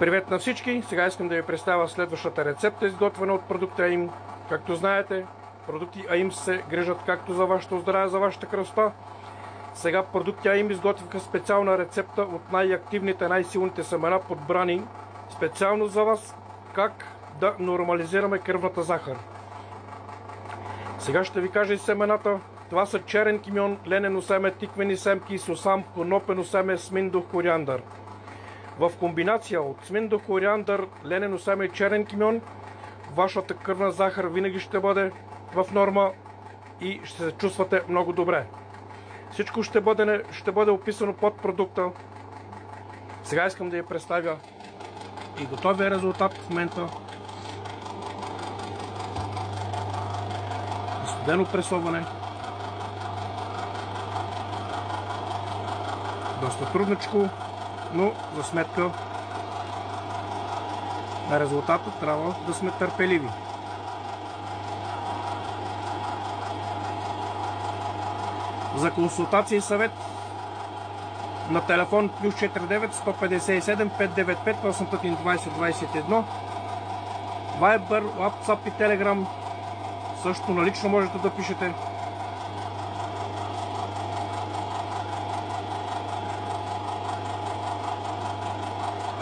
Привет на всички! Сега искам да ви представя следващата рецепта, изготвена от продукта AIM. Както знаете, продукти AIM се грижат както за вашето здраве, за вашата красота. Сега продукти AIM изготвиха специална рецепта от най-активните, най-силните семена, подбрани специално за вас, как да нормализираме кръвната захар. Сега ще ви кажа и семената. Това са черен кимьон, ленено семе, тиквени семки, сусам, конопено семе, сминдох, кориандър. В комбинация от сминдох, кориандър, ленено семе и черен кимьон, вашата кръвна захар винаги ще бъде в норма и ще се чувствате много добре. Всичко ще бъде описано под продукта. Сега искам да ви представя и готовия резултат в момента. Студено пресоване. Доста трудничко, но за сметка на резултата трябва да сме търпеливи. За консултация и съвет на телефон +49 157 595 820 21, Viber, WhatsApp и Telegram. Също налично можете да пишете.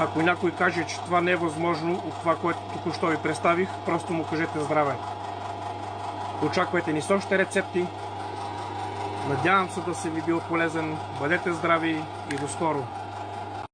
Ако някой каже, че това не е възможно от това, което току-що ви представих, просто му кажете здраве. Очаквайте ни с още рецепти. Надявам се да се ви бил полезен. Бъдете здрави и до скоро!